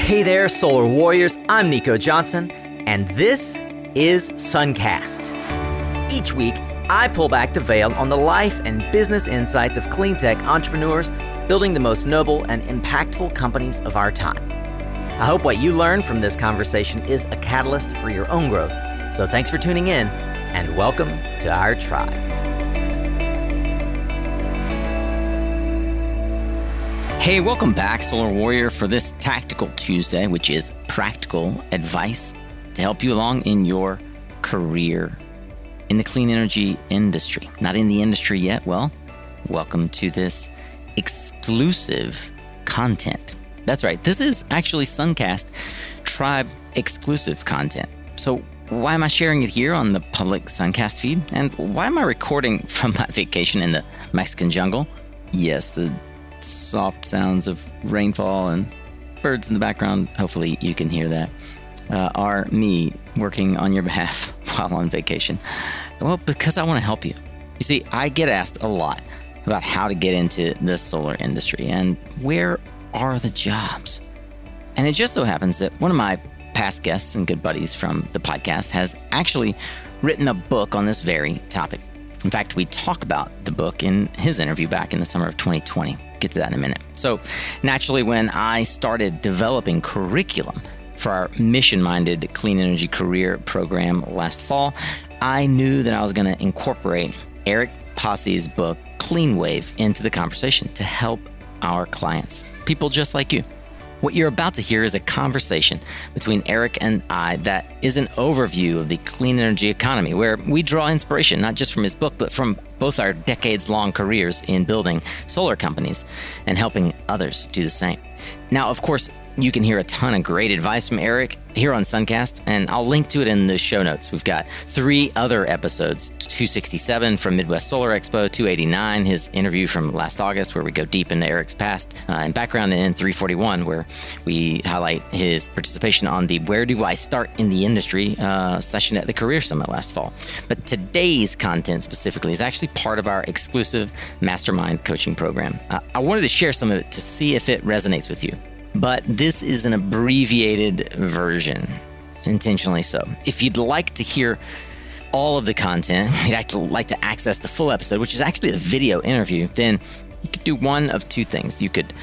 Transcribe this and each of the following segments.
Hey there, Solar Warriors. I'm Nico Johnson, and this is SunCast. Each week, I pull back the veil on the life and business insights of clean tech entrepreneurs building the most noble and impactful companies of our time. I hope what you learn from this conversation is a catalyst for your own growth. So thanks for tuning in, and welcome to our tribe. Hey, welcome back, Solar Warrior, for this Tactical Tuesday, which is practical advice to help you along in your career in the clean energy industry. Not in the industry yet? Well, welcome to this exclusive content. That's right. This is actually SunCast Tribe exclusive content. So why am I sharing it here on the public SunCast feed? And why am I recording from my vacation in the Mexican jungle? Yes, the soft sounds of rainfall and birds in the background, hopefully you can hear that, are me working on your behalf while on vacation. Well, because I want to help you. You see, I get asked a lot about how to get into the solar industry and where are the jobs. And it just so happens that one of my past guests and good buddies from the podcast has actually written a book on this very topic. In fact, we talk about the book in his interview back in the summer of 2020. Get to that in a minute. So naturally, when I started developing curriculum for our mission-minded clean energy career program last fall, I knew that I was going to incorporate Eric Pasi's book, Clean Wave, into the conversation to help our clients, people just like you. What you're about to hear is a conversation between Eric and I that is an overview of the clean energy economy, where we draw inspiration not just from his book, but from both our decades-long careers in building solar companies and helping others do the same. Now, of course, you can hear a ton of great advice from Eric here on SunCast, and I'll link to it in the show notes. We've got 3 other episodes, 267 from Midwest Solar Expo, 289, his interview from last August, where we go deep into Eric's past and background, and 341, where we highlight his participation on the Where Do I Start in the Industry session at the Career Summit last fall. But today's content specifically is actually part of our exclusive mastermind coaching program. I wanted to share some of it to see if it resonates with you. But this is an abbreviated version, intentionally so. If you'd like to hear all of the content, you'd like to access the full episode, which is actually a video interview, then you could do one of 2 things. You could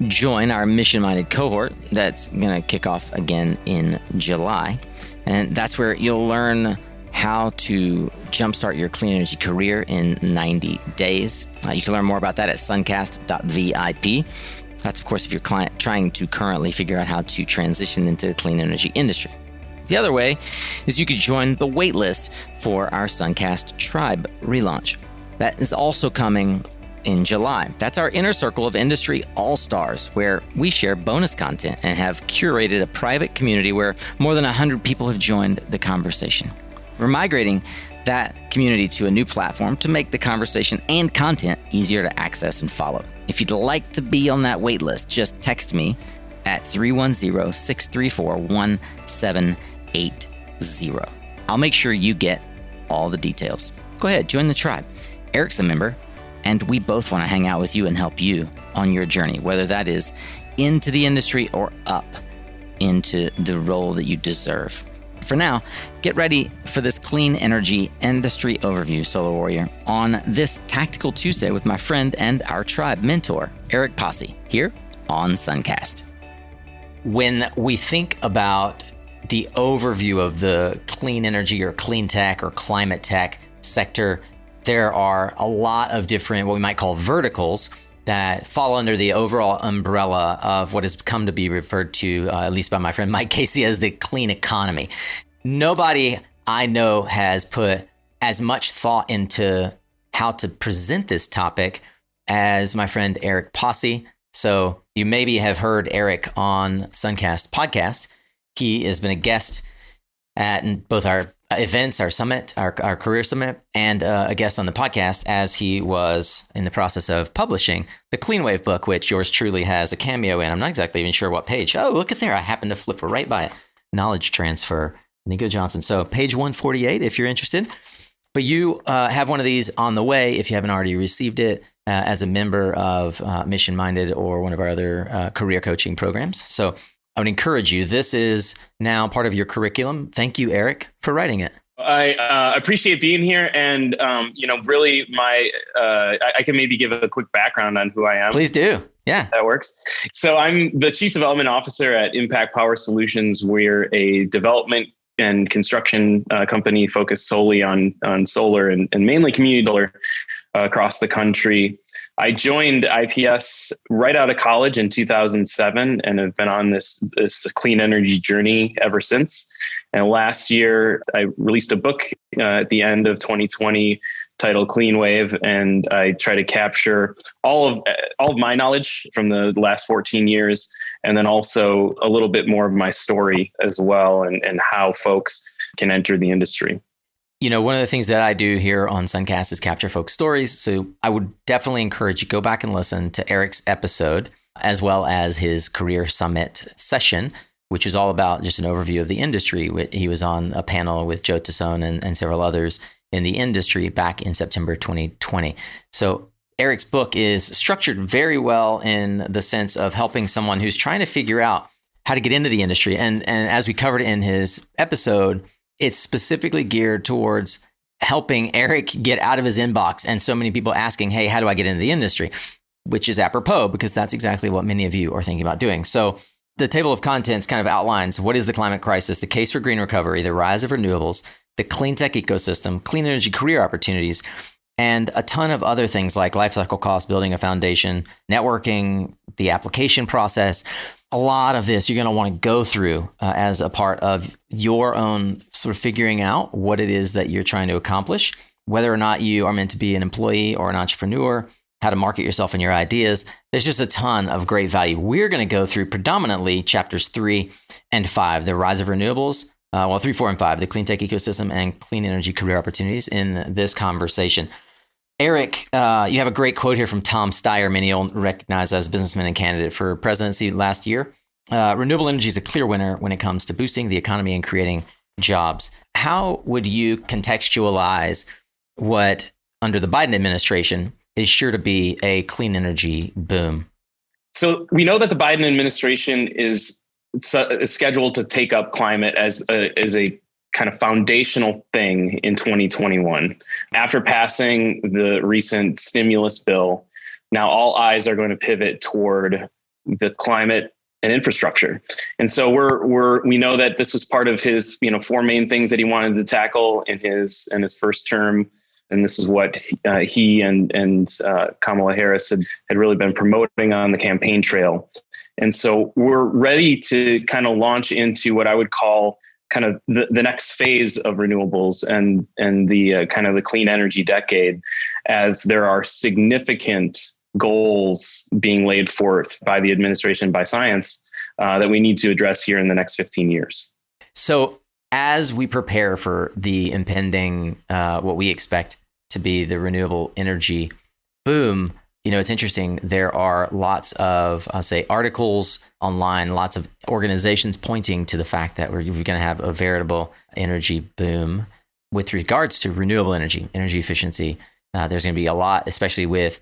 join our mission-minded cohort that's going to kick off again in July. And that's where you'll learn how to jumpstart your clean energy career in 90 days. You can learn more about that at suncast.vip. That's, of course, if you're trying to currently figure out how to transition into the clean energy industry. The other way is you could join the waitlist for our SunCast Tribe relaunch. That is also coming in July. That's our inner circle of industry all-stars, where we share bonus content and have curated a private community where more than 100 people have joined the conversation. We're migrating that community to a new platform to make the conversation and content easier to access and follow. If you'd like to be on that wait list, just text me at 310-634-1780. I'll make sure you get all the details. Go ahead, join the tribe. Eric's a member, and we both want to hang out with you and help you on your journey, whether that is into the industry or up into the role that you deserve. For now, get ready for this clean energy industry overview, Solar Warrior, on this Tactical Tuesday with my friend and our tribe mentor, Eric Pasi, here on SunCast. When we think about the overview of the clean energy or clean tech or climate tech sector, there are a lot of different, what we might call verticals, that fall under the overall umbrella of what has come to be referred to, at least by my friend Mike Casey, as the clean economy. Nobody I know has put as much thought into how to present this topic as my friend Eric Pasi. So you maybe have heard Eric on SunCast podcast. He has been a guest at both our events, our summit, our career summit, and a guest on the podcast as he was in the process of publishing the Clean Wave book, which yours truly has a cameo in. I'm not exactly even sure what page. Oh, look at there. I happened to flip right by it. Knowledge transfer, Nico Johnson. So page 148, if you're interested. But you have one of these on the way if you haven't already received it as a member of Mission Minded or one of our other career coaching programs. So I would encourage you. This is now part of your curriculum. Thank you, Eric, for writing it. I appreciate being here, and really, I can maybe give a quick background on who I am. Please do. Yeah, that works. So I'm the Chief Development Officer at Impact Power Solutions. We're a development and construction company focused solely on solar and mainly community solar across the country. I joined IPS right out of college in 2007 and have been on this clean energy journey ever since. And last year, I released a book at the end of 2020 titled Clean Wave, and I try to capture all of my knowledge from the last 14 years, and then also a little bit more of my story as well, and how folks can enter the industry. You know, one of the things that I do here on SunCast is capture folks' stories. So I would definitely encourage you, go back and listen to Eric's episode, as well as his Career Summit session, which is all about just an overview of the industry. He was on a panel with Joe Tassone and several others in the industry back in September 2020. So Eric's book is structured very well in the sense of helping someone who's trying to figure out how to get into the industry. And as we covered in his episode, it's specifically geared towards helping Eric get out of his inbox and so many people asking, hey, how do I get into the industry? Which is apropos because that's exactly what many of you are thinking about doing. So the table of contents kind of outlines what is the climate crisis, the case for green recovery, the rise of renewables, the clean tech ecosystem, clean energy career opportunities, and a ton of other things like lifecycle costs, building a foundation, networking, the application process. A lot of this you're going to want to go through as a part of your own sort of figuring out what it is that you're trying to accomplish, whether or not you are meant to be an employee or an entrepreneur, how to market yourself and your ideas. There's just a ton of great value. We're going to go through predominantly chapters 3 and 5, the rise of renewables, 3, 4, and 5, the clean tech ecosystem and clean energy career opportunities in this conversation. Eric, you have a great quote here from Tom Steyer, many will recognize as a businessman and candidate for presidency last year. Renewable energy is a clear winner when it comes to boosting the economy and creating jobs. How would you contextualize what, under the Biden administration, is sure to be a clean energy boom? So we know that the Biden administration is scheduled to take up climate as a kind of foundational thing in 2021. After passing the recent stimulus bill, now all eyes are going to pivot toward the climate and infrastructure. And so we know that this was part of his, 4 main things that he wanted to tackle in his first term. And this is what he and Kamala Harris had really been promoting on the campaign trail. And so we're ready to kind of launch into what I would call kind of the next phase of renewables and the kind of the clean energy decade, as there are significant goals being laid forth by the administration, by science, that we need to address here in the next 15 years. So as we prepare for the impending, what we expect to be the renewable energy boom, it's interesting. There are lots of, I'll say, articles online, lots of organizations pointing to the fact that we're going to have a veritable energy boom with regards to renewable energy efficiency. There's going to be a lot, especially with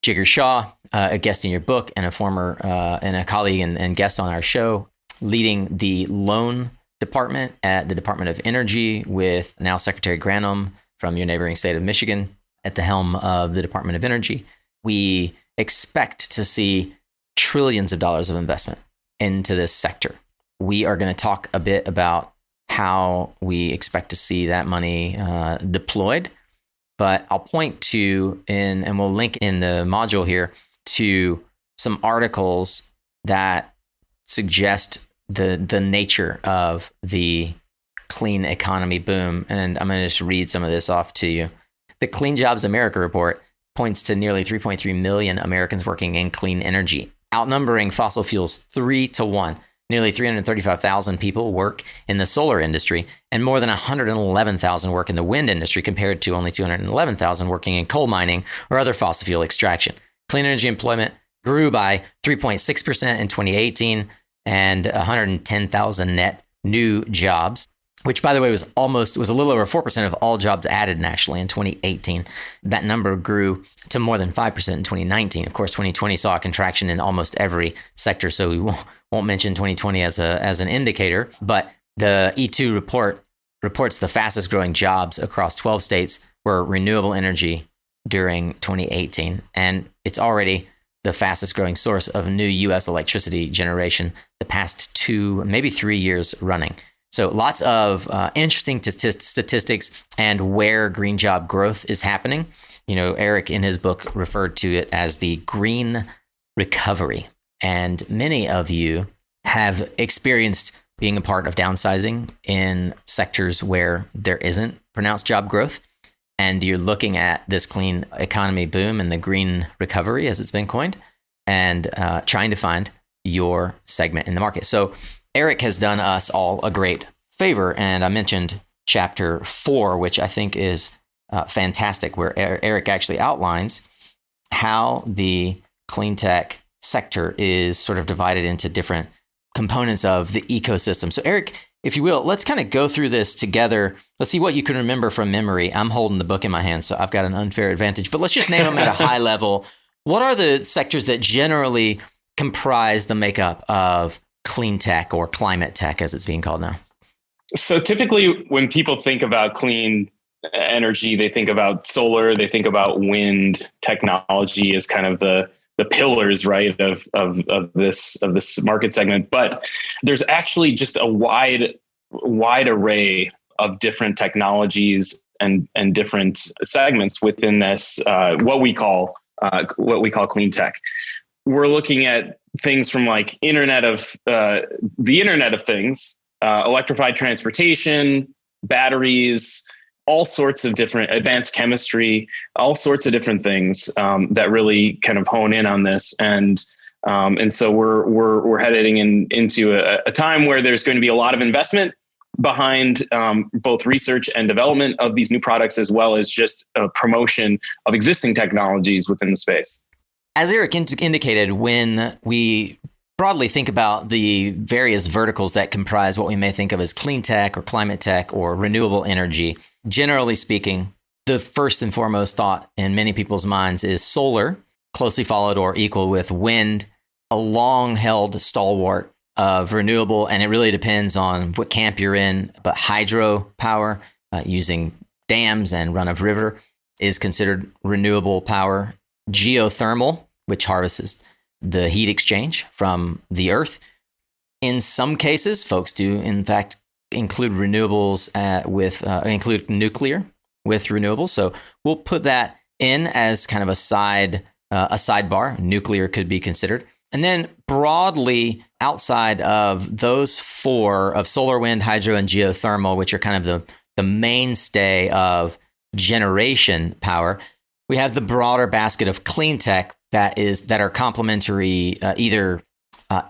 Jigar Shah, a guest in your book and a former and a colleague and guest on our show, leading the loan department at the Department of Energy, with now Secretary Granholm from your neighboring state of Michigan at the helm of the Department of Energy. We expect to see trillions of dollars of investment into this sector. We are going to talk a bit about how we expect to see that money deployed, but I'll point to, and we'll link in the module here, to some articles that suggest the nature of the clean economy boom. And I'm going to just read some of this off to you. The Clean Jobs America report points to nearly 3.3 million Americans working in clean energy, outnumbering fossil fuels 3-1. Nearly 335,000 people work in the solar industry, and more than 111,000 work in the wind industry, compared to only 211,000 working in coal mining or other fossil fuel extraction. Clean energy employment grew by 3.6% in 2018, and 110,000 net new jobs which by the way was a little over 4% of all jobs added nationally in 2018. That number grew to more than 5% in 2019. Of course, 2020 saw a contraction in almost every sector, so we won't mention 2020 as an indicator. But the E2 report reports the fastest growing jobs across 12 states were renewable energy during 2018, and it's already the fastest growing source of new U.S. electricity generation the past 2, maybe 3 years running. So lots of interesting statistics and where green job growth is happening. Eric in his book referred to it as the green recovery. And many of you have experienced being a part of downsizing in sectors where there isn't pronounced job growth. And you're looking at this clean economy boom and the green recovery, as it's been coined, and trying to find your segment in the market. So Eric has done us all a great favor, and I mentioned chapter 4, which I think is fantastic, where Eric actually outlines how the clean tech sector is sort of divided into different components of the ecosystem. So Eric, if you will, let's kind of go through this together. Let's see what you can remember from memory. I'm holding the book in my hand, so I've got an unfair advantage, but let's just name them at a high level. What are the sectors that generally comprise the makeup of clean tech, or climate tech as it's being called now? So typically when people think about clean energy, they think about solar, they think about wind technology as kind of the pillars, right, of this market segment. But there's actually just a wide array of different technologies and different segments within this what we call clean tech. We're looking at things from like the Internet of Things, electrified transportation, batteries, all sorts of different advanced chemistry, all sorts of different things that really kind of hone in on this. And so we're heading into a time where there's going to be a lot of investment behind both research and development of these new products, as well as just a promotion of existing technologies within the space. As Eric indicated, when we broadly think about the various verticals that comprise what we may think of as clean tech or climate tech or renewable energy, generally speaking, the first and foremost thought in many people's minds is solar, closely followed or equal with wind, a long-held stalwart of renewable, and it really depends on what camp you're in, but hydropower using dams and run-of-river is considered renewable power. Geothermal, which harvests the heat exchange from the earth. In some cases, folks do, in fact, include renewables include nuclear with renewables. So we'll put that in as kind of a sidebar. Nuclear could be considered. And then broadly outside of those four of solar, wind, hydro, and geothermal, which are kind of the mainstay of generation power, we have the broader basket of clean tech that are complementary either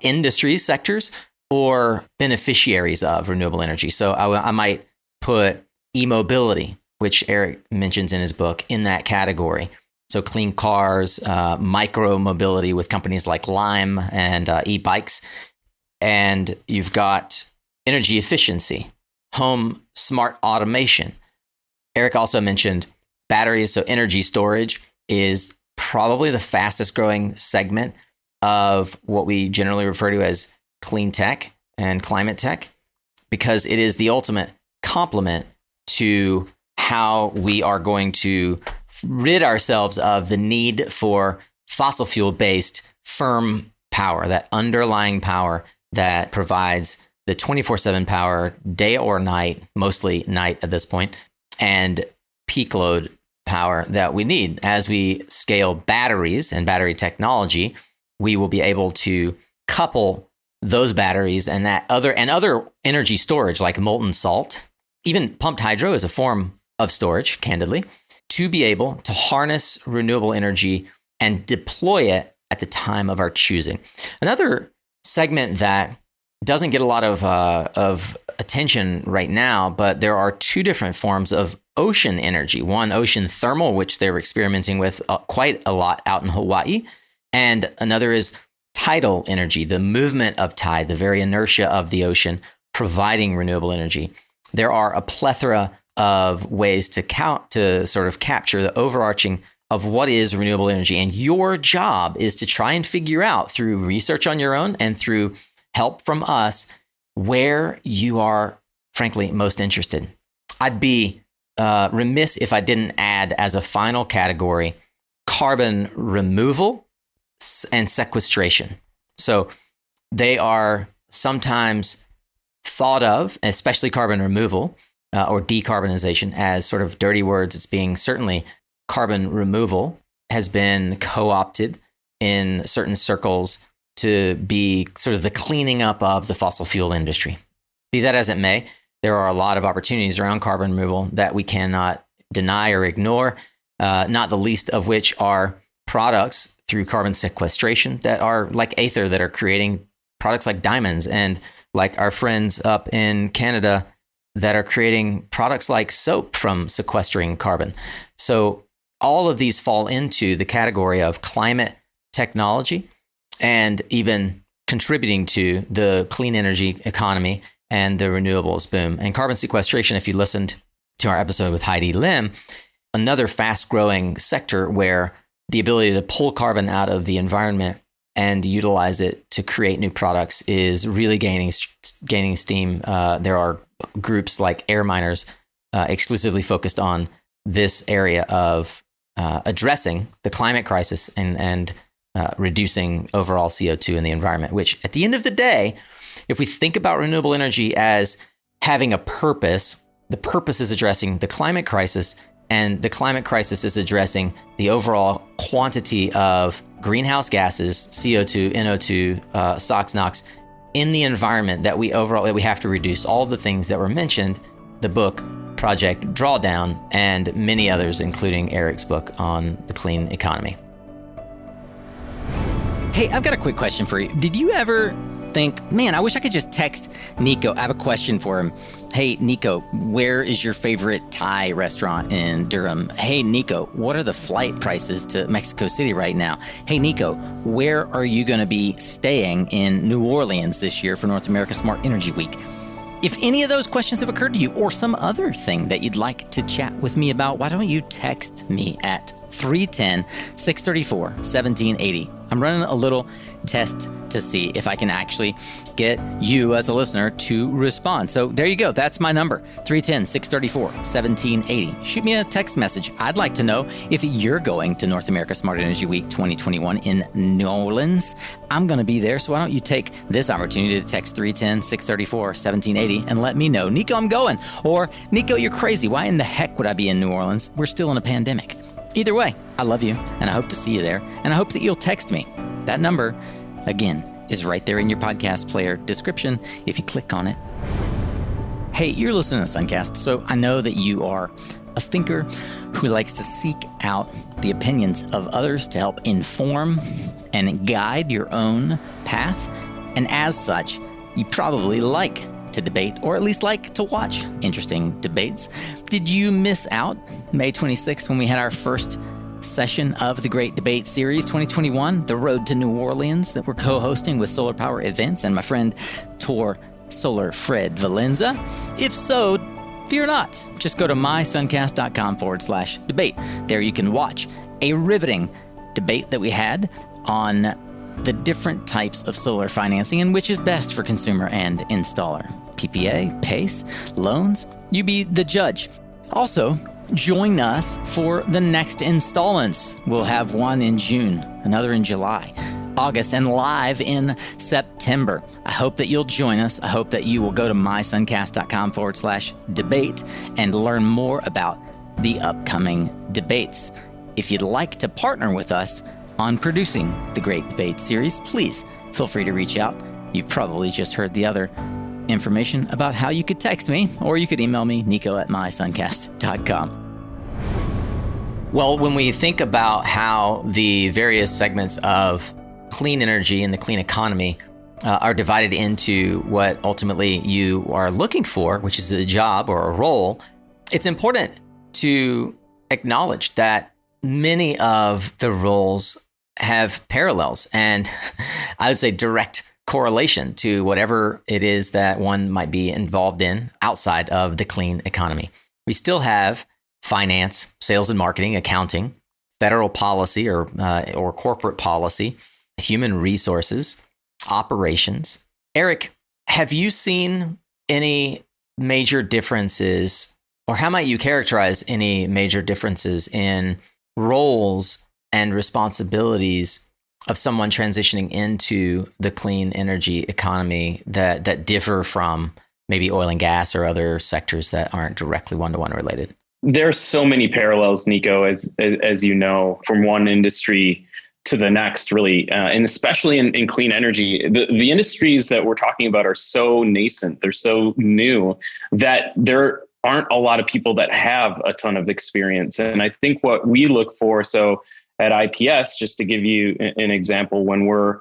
industry sectors or beneficiaries of renewable energy. So I might put e-mobility, which Eric mentions in his book, in that category. So clean cars, micro mobility with companies like Lime and e-bikes. And you've got energy efficiency, home smart automation. Eric also mentioned batteries. So energy storage is probably the fastest growing segment of what we generally refer to as clean tech and climate tech, because it is the ultimate complement to how we are going to rid ourselves of the need for fossil fuel based firm power, that underlying power that provides the 24/7 power day or night, mostly night at this point, and peak load power that we need. As we scale batteries and battery technology, we will be able to couple those batteries and other energy storage like molten salt, even pumped hydro is a form of storage, candidly, to be able to harness renewable energy and deploy it at the time of our choosing. Another segment that doesn't get a lot of attention right now, but there are two different forms of ocean energy. One, ocean thermal, which they're experimenting with quite a lot out in Hawaii. And another is tidal energy, the movement of tide, the very inertia of the ocean providing renewable energy. there are a plethora of ways to sort of capture the overarching of what is renewable energy. And your job is to try and figure out through research on your own and through help from us where you are, frankly, most interested. I'd be remiss if I didn't add as a final category carbon removal and sequestration. So they are sometimes thought of, especially carbon removal or decarbonization, as sort of dirty words. It's being certainly carbon removal has been co-opted in certain circles to be sort of the cleaning up of the fossil fuel industry. Be that as it may, there are a lot of opportunities around carbon removal that we cannot deny or ignore, not the least of which are products through carbon sequestration that are like Aether, that are creating products like diamonds, and like our friends up in Canada that are creating products like soap from sequestering carbon. So all of these fall into the category of climate technology and even contributing to the clean energy economy and the renewables boom. And carbon sequestration, if you listened to our episode with Heidi Lim, another fast-growing sector where the ability to pull carbon out of the environment and utilize it to create new products is really gaining steam. There are groups like Air Miners exclusively focused on this area of addressing the climate crisis and reducing overall CO2 in the environment, which at the end of the day, if we think about renewable energy as having a purpose, the purpose is addressing the climate crisis, and the climate crisis is addressing the overall quantity of greenhouse gases, CO2, NO2, SOx, NOx, in the environment that we have to reduce. All of the things that were mentioned, the book Project Drawdown, and many others, including Eric's book on the clean economy. Hey, I've got a quick question for you. Did you ever think, man, I wish I could just text Nico? I have a question for him. Hey, Nico, where is your favorite Thai restaurant in Durham? Hey, Nico, what are the flight prices to Mexico City right now? Hey, Nico, where are you going to be staying in New Orleans this year for North America Smart Energy Week? If any of those questions have occurred to you, or some other thing that you'd like to chat with me about, why don't you text me at 310-634-1780. I'm running a little test to see if I can actually get you as a listener to respond. So there you go. That's my number, 310-634-1780. Shoot me a text message. I'd like to know if you're going to North America Smart Energy Week 2021 in New Orleans. I'm going to be there, so why don't you take this opportunity to text 310-634-1780 and let me know, Nico, I'm going, or Nico, you're crazy. Why in the heck would I be in New Orleans? We're still in a pandemic. Either way, I love you, and I hope to see you there, and I hope that you'll text me. That number, again, is right there in your podcast player description if you click on it. Hey, you're listening to SunCast, so I know that you are a thinker who likes to seek out the opinions of others to help inform and guide your own path, and as such, you probably like to debate, or at least like to watch interesting debates. Did you miss out May 26th when we had our first session of the Great Debate Series 2021, The Road to New Orleans, that we're co-hosting with Solar Power Events and my friend Tor Solar Fred Valenza? If so, fear not. Just go to mysuncast.com/debate. There you can watch a riveting debate that we had on the different types of solar financing and which is best for consumer and installer. PPA, PACE, loans, you be the judge. Also, join us for the next installments. We'll have one in June, another in July, August, and live in September. I hope that you'll join us. I hope that you will go to mysuncast.com/debate and learn more about the upcoming debates. If you'd like to partner with us on producing the Great Debate Series, please feel free to reach out. You've probably just heard the other information about how you could text me, or you could email me, nico@mysuncast.com. Well, when we think about how the various segments of clean energy and the clean economy are divided into what ultimately you are looking for, which is a job or a role, it's important to acknowledge that many of the roles have parallels and I would say direct correlation to whatever it is that one might be involved in outside of the clean economy. We still have finance, sales and marketing, accounting, federal policy or corporate policy, human resources, operations. Eric, have you seen any major differences, or how might you characterize any major differences in roles and responsibilities of someone transitioning into the clean energy economy that differ from maybe oil and gas or other sectors that aren't directly one-to-one related? There are so many parallels, Nico, as you know, from one industry to the next, really, and especially in clean energy. The industries that we're talking about are so nascent, they're so new that there aren't a lot of people that have a ton of experience. And I think what we look for, so at IPS, just to give you an example, when we're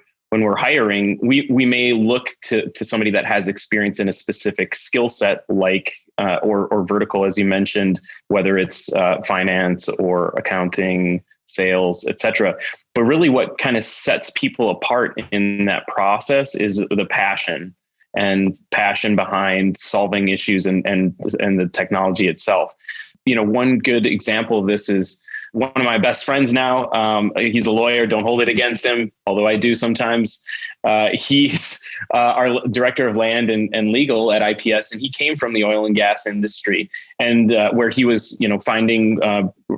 hiring, we may look to somebody that has experience in a specific skill set, like or vertical, as you mentioned, whether it's finance or accounting, sales, etc. But really, what kind of sets people apart in that process is the passion behind solving issues and the technology itself. One good example of this is one of my best friends now. He's a lawyer. Don't hold it against him, although I do sometimes. He's our director of land and legal at IPS, and he came from the oil and gas industry, and where he was, finding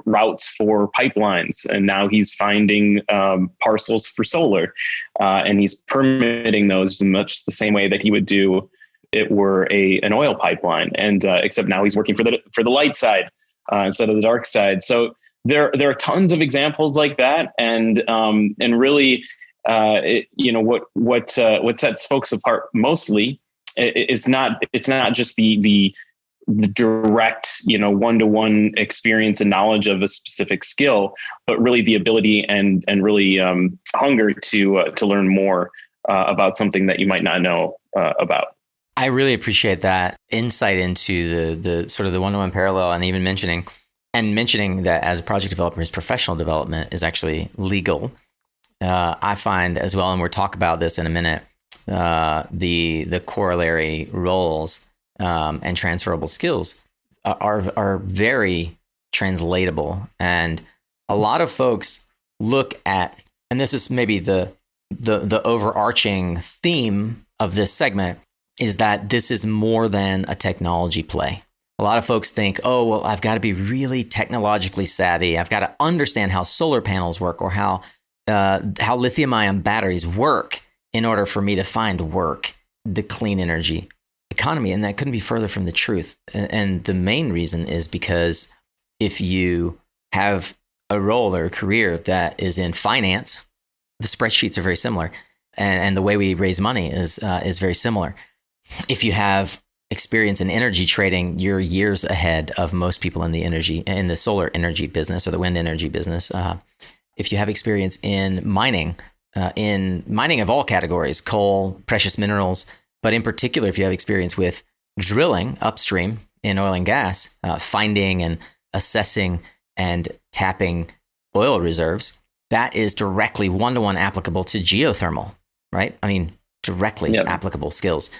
routes for pipelines, and now he's finding parcels for solar, and he's permitting those much the same way that he would do it were an oil pipeline, and except now he's working for the light side instead of the dark side. So there are tons of examples like that, and really, what sets folks apart mostly is it's not just the direct, one-to-one experience and knowledge of a specific skill, but really the ability and really hunger to learn more about something that you might not know about. I really appreciate that insight into the sort of the one-to-one parallel, and even mentioning that as a project developer, his professional development is actually legal. I find as well, and we'll talk about this in a minute, the corollary roles and transferable skills are very translatable. And a lot of folks look at, and this is maybe the overarching theme of this segment, is that this is more than a technology play. A lot of folks think, oh, well, I've got to be really technologically savvy. I've got to understand how solar panels work or how lithium-ion batteries work in order for me to find work, the clean energy economy. And that couldn't be further from the truth. And the main reason is because if you have a role or a career that is in finance, the spreadsheets are very similar. And the way we raise money is very similar. If you have experience in energy trading, you're years ahead of most people in the solar energy business or the wind energy business. If you have experience in mining of all categories, coal, precious minerals, but in particular, if you have experience with drilling upstream in oil and gas, finding and assessing and tapping oil reserves, that is directly one-to-one applicable to geothermal, right? I mean, directly applicable skills.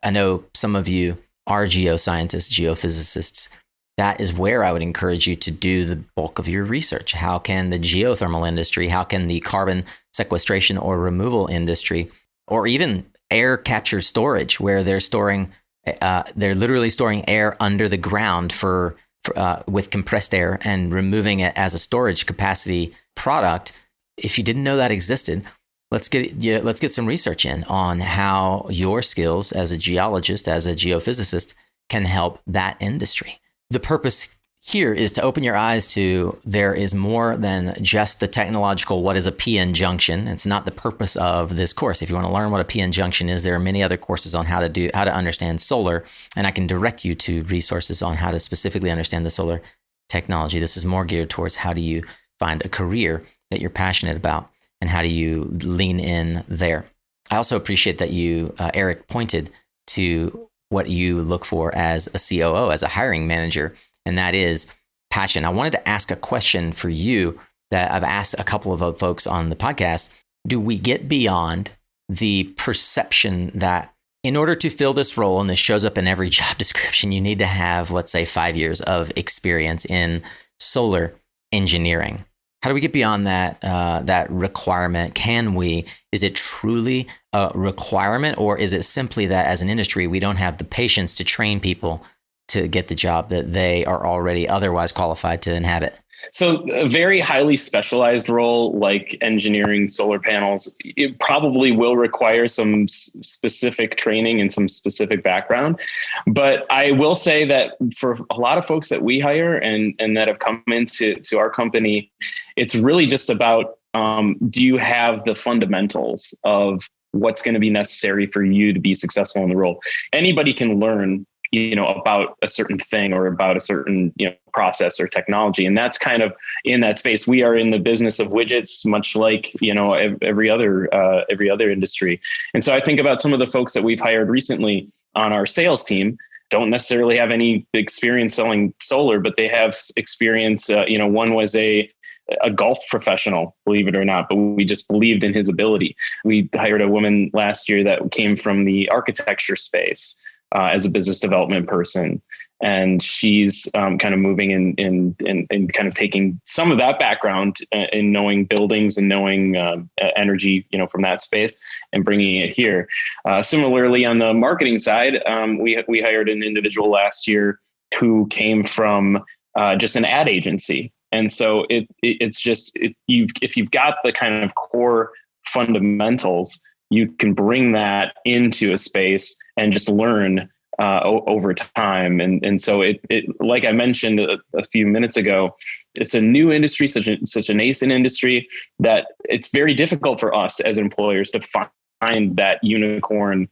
I know some of you are geoscientists, geophysicists. That is where I would encourage you to do the bulk of your research. How can the geothermal industry, how can the carbon sequestration or removal industry, or even air capture storage, where they're literally storing air under the ground with compressed air and removing it as a storage capacity product. If you didn't know that existed, let's get some research in on how your skills as a geologist, as a geophysicist, can help that industry. The purpose here is to open your eyes to there is more than just the technological, what is a PN junction. It's not the purpose of this course. If you want to learn what a PN junction is, there are many other courses on how to understand solar, and I can direct you to resources on how to specifically understand the solar technology. This is more geared towards how do you find a career that you're passionate about, and how do you lean in there. I also appreciate that you, Eric, pointed to what you look for as a COO, as a hiring manager, and that is passion. I wanted to ask a question for you that I've asked a couple of folks on the podcast. Do we get beyond the perception that in order to fill this role, and this shows up in every job description, you need to have, let's say, 5 years of experience in solar engineering. How do we get beyond that requirement? Can we? Is it truly a requirement, or is it simply that as an industry, we don't have the patience to train people to get the job that they are already otherwise qualified to inhabit? So a very highly specialized role like engineering solar panels, it probably will require some specific training and some specific background. But I will say that for a lot of folks that we hire and that have come into our company, it's really just about, do you have the fundamentals of what's going to be necessary for you to be successful in the role? Anybody can learn about a certain thing or about a certain, process or technology. And that's kind of in that space. We are in the business of widgets, much like, every other industry. And so I think about some of the folks that we've hired recently on our sales team don't necessarily have any experience selling solar, but they have experience. One was a golf professional, believe it or not, but we just believed in his ability. We hired a woman last year that came from the architecture space as a business development person. And she's kind of moving in kind of taking some of that background in knowing buildings and knowing energy, from that space and bringing it here. Similarly, on the marketing side, we hired an individual last year who came from just an ad agency. And so it's just, if you've got the kind of core fundamentals, you can bring that into a space and just learn over time. And so it like I mentioned a few minutes ago, it's a new industry, such a nascent industry, that it's very difficult for us as employers to find that unicorn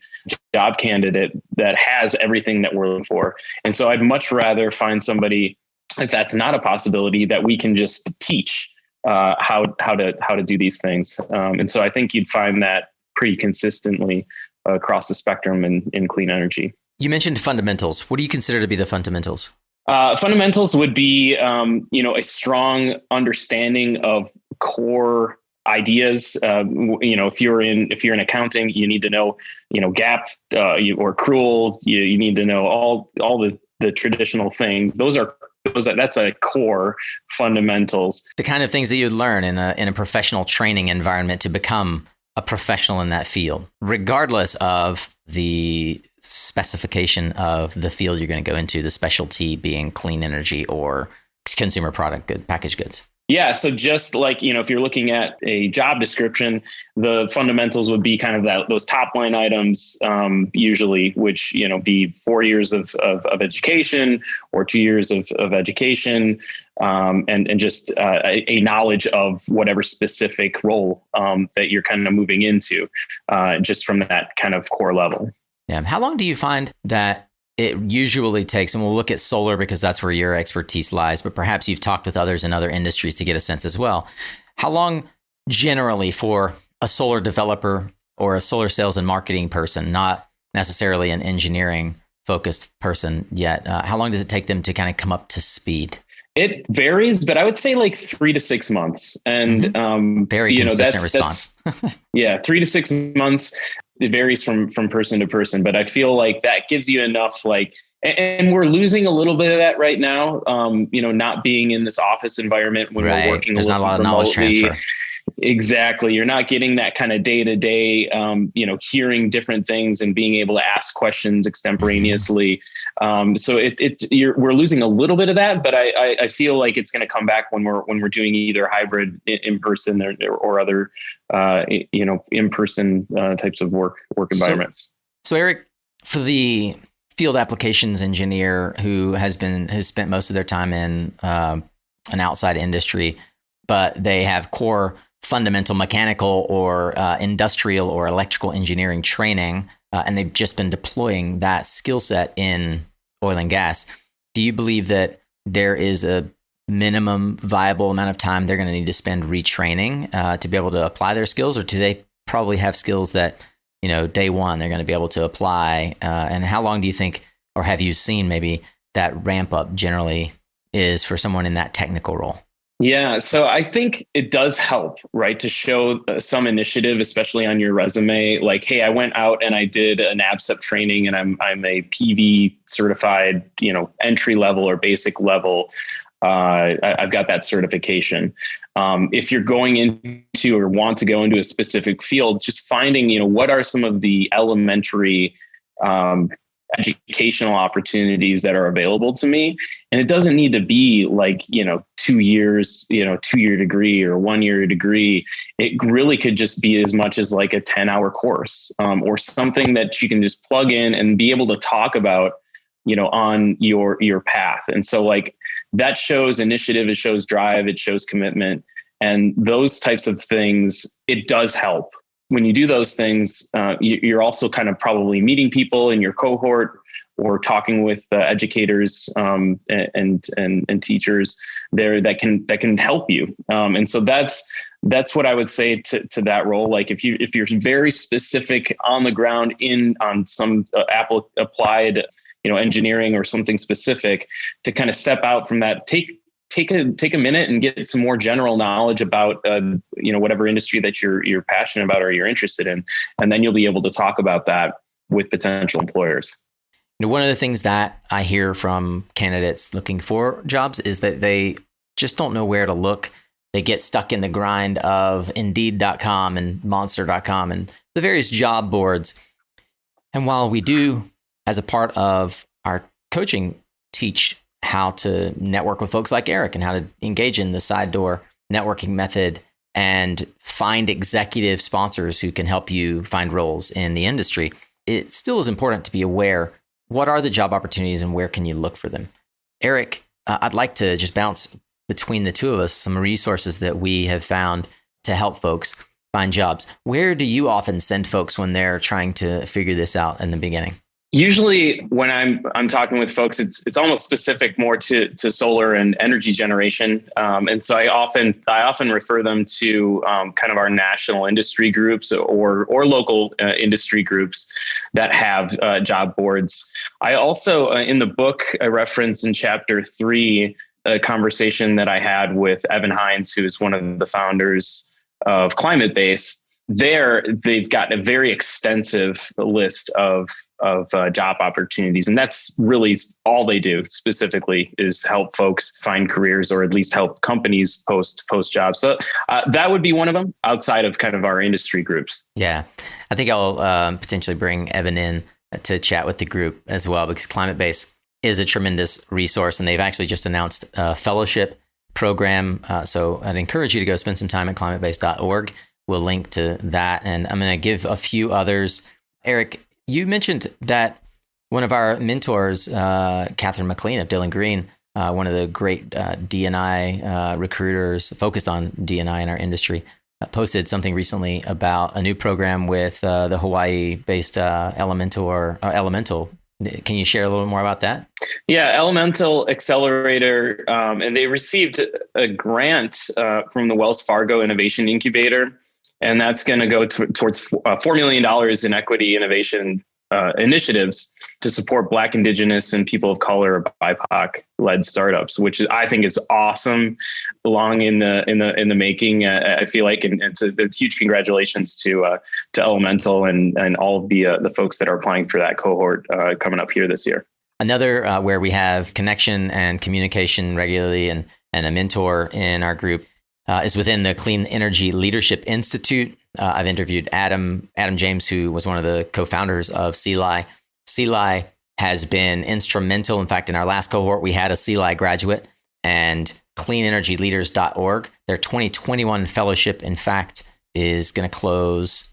job candidate that has everything that we're looking for. And so I'd much rather find somebody, if that's not a possibility, that we can just teach how to do these things. And so I think you'd find that pretty consistently across the spectrum in clean energy. You mentioned fundamentals. What do you consider to be the fundamentals? Fundamentals would be, a strong understanding of core ideas. If you're in accounting, you need to know, GAAP or accrual. You need to know all the traditional things. That's a core fundamentals. The kind of things that you'd learn in a professional training environment to become a professional in that field, regardless of the specification of the field you're going to go into, the specialty being clean energy or consumer packaged goods. Yeah. So just like, if you're looking at a job description, the fundamentals would be kind of those top line items, usually, which, be 4 years of education or 2 years of education, and just a knowledge of whatever specific role that you're kind of moving into, just from that kind of core level. Yeah. How long do you find that it usually takes, and we'll look at solar because that's where your expertise lies, but perhaps you've talked with others in other industries to get a sense as well. How long generally for a solar developer or a solar sales and marketing person, not necessarily an engineering focused person yet, how long does it take them to kind of come up to speed? It varies, but I would say like 3 to 6 months. And very consistent response. 3 to 6 months. It varies from person to person, but I feel like that gives you enough, and we're losing a little bit of that right now. Not being in this office environment when we're working. There's not a lot of knowledge transfer. Exactly. You're not getting that kind of day to day, hearing different things and being able to ask questions extemporaneously. So we're losing a little bit of that, but I feel like it's going to come back when we're doing either hybrid in person or other, in person types of work environments. So Eric, for the field applications engineer who's spent most of their time in an outside industry, but they have core fundamental mechanical or industrial or electrical engineering training, and they've just been deploying that skill set in oil and gas. Do you believe that there is a minimum viable amount of time they're going to need to spend retraining to be able to apply their skills, or do they probably have skills that, day one they're going to be able to apply? And how long do you think, or have you seen maybe that ramp up generally is for someone in that technical role? Yeah, so I think it does help, right, to show some initiative, especially on your resume. Like, hey, I went out and I did an ABCEP training, and I'm a PV certified, entry level or basic level. I've got that certification. If you're going into or want to go into a specific field, just finding, what are some of the elementary educational opportunities that are available to me. And it doesn't need to be like, 2 years, 2-year degree or 1-year degree. It really could just be as much as like a 10-hour course, or something that you can just plug in and be able to talk about, on your path. And so like that shows initiative, it shows drive, it shows commitment, and those types of things, it does help. When you do those things, you're also kind of probably meeting people in your cohort or talking with educators and teachers there that can help you. And so that's what I would say to that role. Like if you're very specific on the ground on some applied engineering or something specific, to kind of step out from that, take a minute and get some more general knowledge about whatever industry that you're passionate about or you're interested in, and then you'll be able to talk about that with potential employers. One of the things that I hear from candidates looking for jobs is that they just don't know where to look. They get stuck in the grind of Indeed.com and Monster.com and the various job boards. And while we do, as a part of our coaching, teach how to network with folks like Eric and how to engage in the side door networking method and find executive sponsors who can help you find roles in the industry, it still is important to be aware, what are the job opportunities and where can you look for them? Eric, I'd like to just bounce between the two of us some resources that we have found to help folks find jobs. Where do you often send folks when they're trying to figure this out in the beginning? Usually when I'm talking with folks, it's almost specific more to solar and energy generation. And so I often refer them to kind of our national industry groups or local industry groups that have job boards. I also, in the book, I reference in chapter 3, a conversation that I had with Evan Hines, who is one of the founders of Climate Base. There, they've got a very extensive list of job opportunities. And that's really all they do specifically, is help folks find careers, or at least help companies post jobs. So that would be one of them outside of kind of our industry groups. Yeah, I think I'll potentially bring Evan in to chat with the group as well, because Climate Base is a tremendous resource. And they've actually just announced a fellowship program. So I'd encourage you to go spend some time at climatebase.org. We'll link to that. And I'm going to give a few others. Eric, you mentioned that one of our mentors, Catherine McLean of Dillon Green, one of the great D&I recruiters focused on D&I in our industry, posted something recently about a new program with the Hawaii-based Elemental. Can you share a little more about that? Yeah, Elemental Accelerator, and they received a grant from the Wells Fargo Innovation Incubator. And that's going to go towards $4 million in equity innovation initiatives to support Black, Indigenous, and people of color, BIPOC-led startups, which I think is awesome. Long in the making, I feel like, and it's a huge congratulations to Elemental and all of the folks that are applying for that cohort coming up here this year. Another where we have connection and communication regularly, and a mentor in our group. Is within the Clean Energy Leadership Institute. I've interviewed Adam James, who was one of the co-founders of CLI. CLI has been instrumental. In fact, in our last cohort, we had a CLI graduate, and cleanenergyleaders.org. Their 2021 fellowship, in fact, is going to close,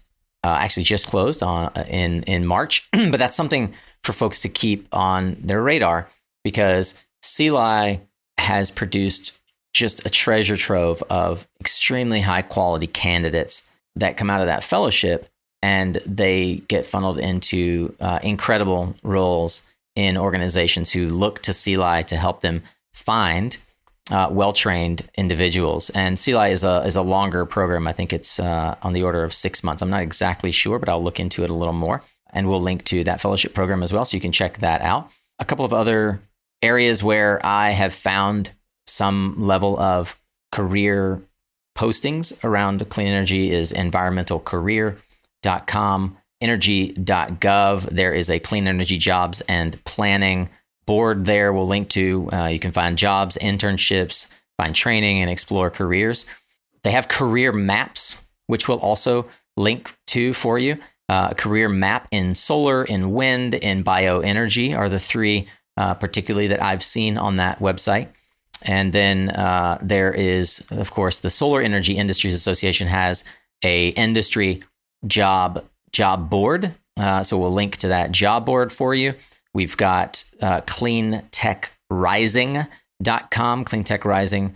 actually just closed in March. But that's something for folks to keep on their radar, because CLI has produced just a treasure trove of extremely high quality candidates that come out of that fellowship, and they get funneled into incredible roles in organizations who look to CLI to help them find well-trained individuals. And CLI is a longer program. I think it's on the order of 6 months. I'm not exactly sure, but I'll look into it a little more, and we'll link to that fellowship program as well, so you can check that out. A couple of other areas where I have found some level of career postings around clean energy is environmentalcareer.com, energy.gov. There is a clean energy jobs and planning board there we'll link to. You can find jobs, internships, find training, and explore careers. They have career maps, which we'll also link to for you. Career map in solar, in wind, in bioenergy are the three particularly that I've seen on that website. And then there is, of course, the Solar Energy Industries Association has a industry job board. So we'll link to that job board for you. We've got cleantechrising.com. Cleantech Rising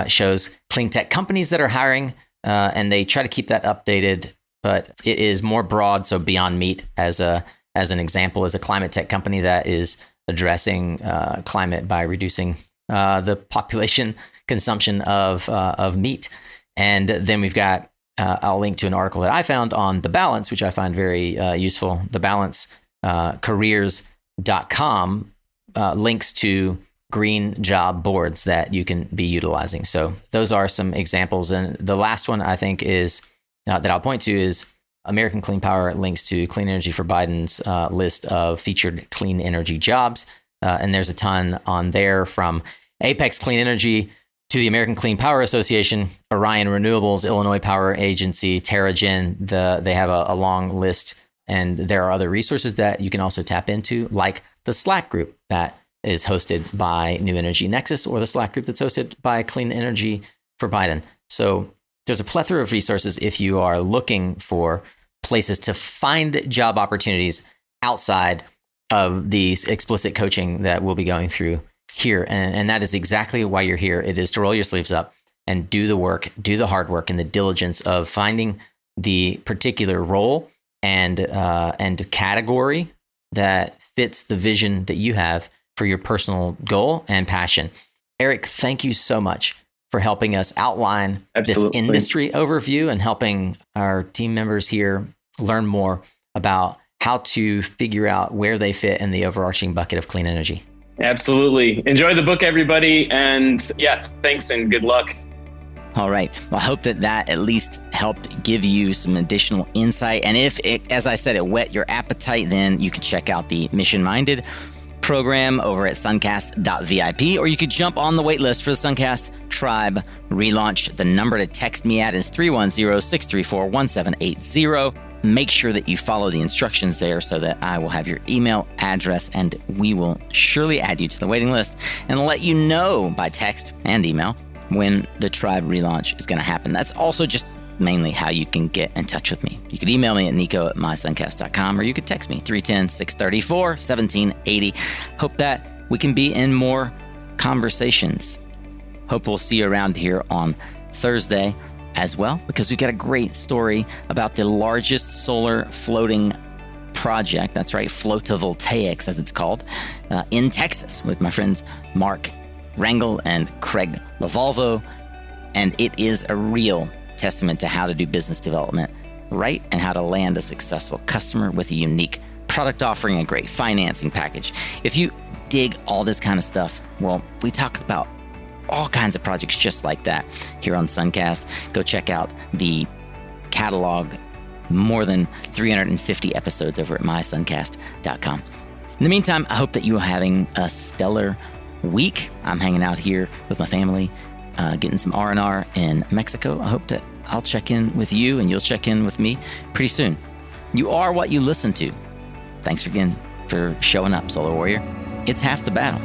shows clean tech companies that are hiring, and they try to keep that updated, but it is more broad. So Beyond Meat, as an example, is a climate tech company that is addressing climate by reducing the population consumption of meat. And then we've got, I'll link to an article that I found on The Balance, which I find very useful. The Balance, careers.com links to green job boards that you can be utilizing. So those are some examples. And the last one I think is that I'll point to is American Clean Power links to Clean Energy for Biden's list of featured clean energy jobs. And there's a ton on there, from Apex Clean Energy to the American Clean Power Association, Orion Renewables, Illinois Power Agency, TerraGen. They have a long list, and there are other resources that you can also tap into, like the Slack group that is hosted by New Energy Nexus, or the Slack group that's hosted by Clean Energy for Biden. So there's a plethora of resources if you are looking for places to find job opportunities outside of the explicit coaching that we'll be going through here. And that is exactly why you're here. It is to roll your sleeves up and do the work, do the hard work and the diligence of finding the particular role and category that fits the vision that you have for your personal goal and passion. Eric, thank you so much for helping us outline this industry overview and helping our team members here learn more about how to figure out where they fit in the overarching bucket of clean energy. Absolutely. Enjoy the book, everybody. And yeah, thanks and good luck. All right. Well, I hope that at least helped give you some additional insight. And if it, as I said, it whet your appetite, then you can check out the Mission Minded program over at suncast.vip, or you could jump on the waitlist for the SunCast Tribe relaunch. The number to text me at is 310-634-1780. Make sure that you follow the instructions there so that I will have your email address, and we will surely add you to the waiting list and let you know by text and email when the Tribe relaunch is going to happen. That's also just mainly how you can get in touch with me. You could email me at nico@mysuncast.com, or you could text me 310-634-1780. Hope that we can be in more conversations. Hope we'll see you around here on Thursday as well, because we've got a great story about the largest solar floating project. That's right, photovoltaics, as it's called, in Texas, with my friends Mark Rangel and Craig Lavalvo. And it is a real testament to how to do business development right and how to land a successful customer with a unique product offering, a great financing package. If you dig all this kind of stuff, well, we talk about all kinds of projects just like that here on SunCast. Go check out the catalog, more than 350 episodes over at mysuncast.com. In the meantime, I hope that you are having a stellar week. I'm hanging out here with my family, getting some R&R in Mexico. I hope that I'll check in with you and you'll check in with me pretty soon. You are what you listen to. Thanks again for showing up, Solar Warrior. It's half the battle.